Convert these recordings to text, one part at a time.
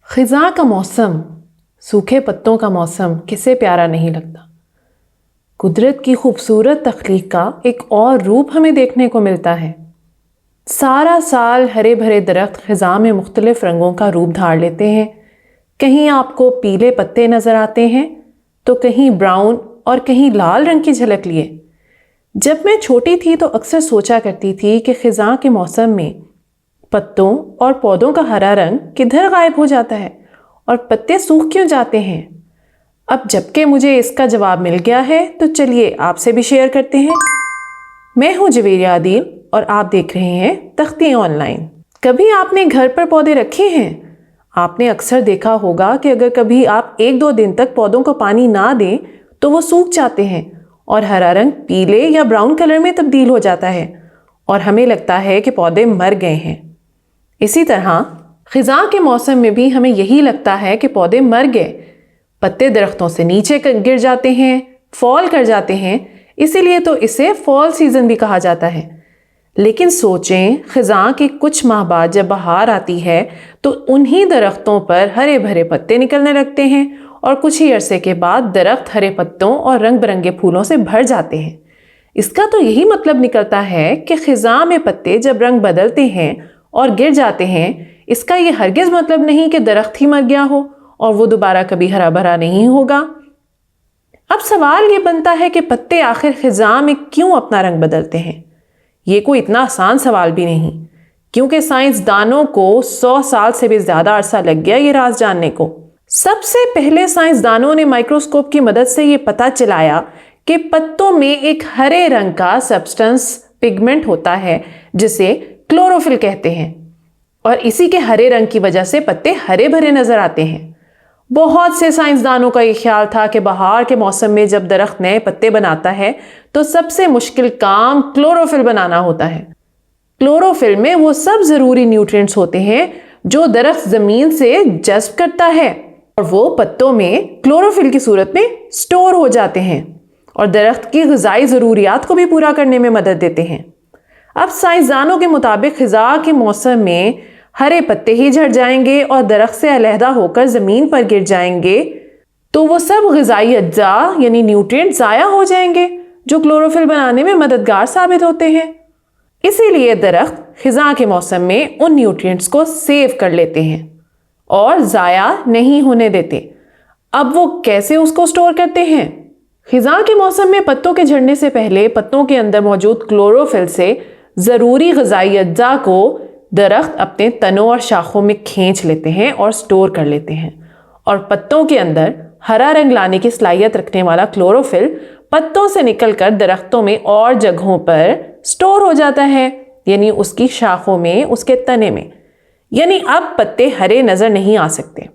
खिज़ां का मौसम, सूखे पत्तों का मौसम किसे प्यारा नहीं लगता। कुदरत की खूबसूरत तख्लीक का एक और रूप हमें देखने को मिलता है। सारा साल हरे भरे दरख्त खिज़ां में मुख्तलिफ रंगों का रूप धार लेते हैं। कहीं आपको पीले पत्ते नज़र आते हैं तो कहीं ब्राउन और कहीं लाल रंग की झलक लिए। जब मैं छोटी थी तो अक्सर सोचा करती थी कि खिज़ां के मौसम में पत्तों और पौधों का हरा रंग किधर गायब हो जाता है और पत्ते सूख क्यों जाते हैं। अब जबकि मुझे इसका जवाब मिल गया है तो चलिए आपसे भी शेयर करते हैं। मैं हूँ जवेरिया आदिल और आप देख रहे हैं तख्ती ऑनलाइन। कभी आपने घर पर पौधे रखे हैं? आपने अक्सर देखा होगा कि अगर कभी आप 1-2 दिन तक पौधों को पानी ना दें तो वो सूख जाते हैं और हरा रंग पीले या ब्राउन कलर में तब्दील हो जाता है और हमें लगता है कि पौधे मर गए हैं। इसी तरह खिज़ां के मौसम में भी हमें यही लगता है कि पौधे मर गए। पत्ते दरख्तों से नीचे गिर जाते हैं, फॉल कर जाते हैं, इसीलिए तो इसे फॉल सीज़न भी कहा जाता है। लेकिन सोचें, खिज़ां के कुछ माह बाद जब बहार आती है तो उन्हीं दरख्तों पर हरे भरे पत्ते निकलने लगते हैं और कुछ ही अरसे के बाद दरख्त हरे पत्तों और रंग बिरंगे फूलों से भर जाते हैं। इसका तो यही मतलब निकलता है कि खिज़ां में पत्ते जब रंग बदलते हैं और गिर जाते हैं, इसका ये हरगिज़ मतलब नहीं कि दरख्त ही मर गया हो और वो दोबारा कभी हरा भरा नहीं होगा। अब सवाल ये बनता है कि पत्ते आखिर खिज़ां में क्यों अपना रंग बदलते हैं। ये कोई इतना आसान सवाल भी नहीं, क्योंकि साइंसदानों को 100 साल से भी ज़्यादा अरसा लग गया ये राज जानने को। सबसे पहले साइंसदानों ने माइक्रोस्कोप की मदद से ये पता चलाया कि पत्तों में एक हरे रंग का सब्सटेंस पिगमेंट होता है जिसे क्लोरोफिल कहते हैं और इसी के हरे रंग की वजह से पत्ते हरे भरे नजर आते हैं। बहुत से साइंसदानों का ये ख्याल था कि बहार के मौसम में जब दरख्त नए पत्ते बनाता है तो सबसे मुश्किल काम क्लोरोफिल बनाना होता है। क्लोरोफिल में वो सब जरूरी न्यूट्रिएंट्स होते हैं जो दरख्त जमीन से जज्ब करता है और वो पत्तों में क्लोरोफिल की सूरत में स्टोर हो जाते हैं और दरख्त की ग़िज़ाई ज़रूरियात को भी पूरा करने में मदद देते हैं। अब साइंसदानों के मुताबिक खिज़ां के मौसम में हरे पत्ते ही झड़ जाएंगे और दरख्त से अलहदा होकर ज़मीन पर गिर जाएंगे तो वो सब ग़िज़ाई अज्जा यानी न्यूट्रिएंट ज़ाया हो जाएंगे जो क्लोरोफिल बनाने में मददगार साबित होते हैं। इसीलिए दरख्त खिज़ां के मौसम में उन न्यूट्रिएंट्स को सेव कर लेते हैं और ज़ाया नहीं होने देते। अब वो कैसे उसको स्टोर करते हैं? खिज़ां के मौसम में पत्तों के झड़ने से पहले पत्तों के अंदर मौजूद क्लोरोफिल से ज़रूरी ग़िज़ाई अज्जा को दरख्त अपने तनों और शाखों में खींच लेते हैं और स्टोर कर लेते हैं और पत्तों के अंदर हरा रंग लाने की सलाहियत रखने वाला क्लोरोफिल पत्तों से निकलकर दरख्तों में और जगहों पर स्टोर हो जाता है, यानी उसकी शाखों में, उसके तने में। यानी अब पत्ते हरे नज़र नहीं आ सकते।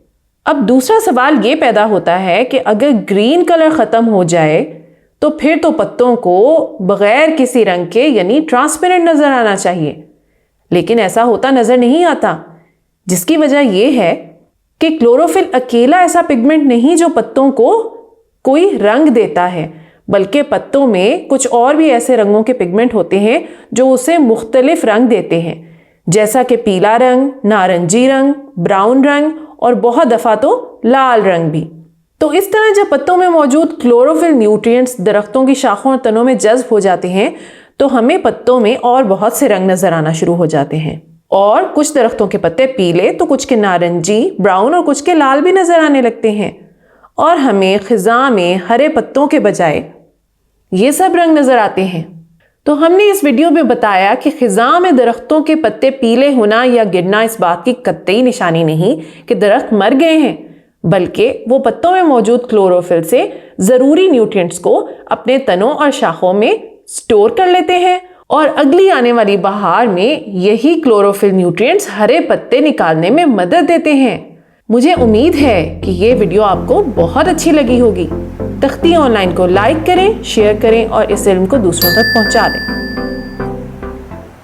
अब दूसरा सवाल ये पैदा होता है कि अगर ग्रीन कलर ख़त्म हो जाए तो फिर तो पत्तों को बगैर किसी रंग के यानी ट्रांसपेरेंट नज़र आना चाहिए, लेकिन ऐसा होता नज़र नहीं आता। जिसकी वजह यह है कि क्लोरोफिल अकेला ऐसा पिगमेंट नहीं जो पत्तों को कोई रंग देता है, बल्कि पत्तों में कुछ और भी ऐसे रंगों के पिगमेंट होते हैं जो उसे मुख्तलिफ रंग देते हैं, जैसा कि पीला रंग, नारंगी रंग, ब्राउन रंग और बहुत दफ़ा तो लाल रंग भी। तो इस तरह जब पत्तों में मौजूद क्लोरोफिल न्यूट्रिएंट्स दरख्तों की शाखों और तनों में जज्ब हो जाते हैं तो हमें पत्तों में और बहुत से रंग नजर आना शुरू हो जाते हैं और कुछ दरख्तों के पत्ते पीले तो कुछ के नारंगी, ब्राउन और कुछ के लाल भी नजर आने लगते हैं और हमें खिज़ां में हरे पत्तों के बजाय ये सब रंग नजर आते हैं। तो हमने इस वीडियो में बताया कि खिज़ां में दरख्तों के पत्ते पीले होना या गिरना इस बात की कतई निशानी नहीं कि दरख्त मर गए हैं, बल्कि वो पत्तों में मौजूद क्लोरोफिल से ज़रूरी न्यूट्रिएंट्स को अपने तनों और शाखों में स्टोर कर लेते हैं और अगली आने वाली बहार में यही क्लोरोफिल न्यूट्रिएंट्स हरे पत्ते निकालने में मदद देते हैं। मुझे उम्मीद है कि ये वीडियो आपको बहुत अच्छी लगी होगी। तख्ती ऑनलाइन को लाइक करें, शेयर करें और इस इल्म को दूसरों तक पहुंचा दें।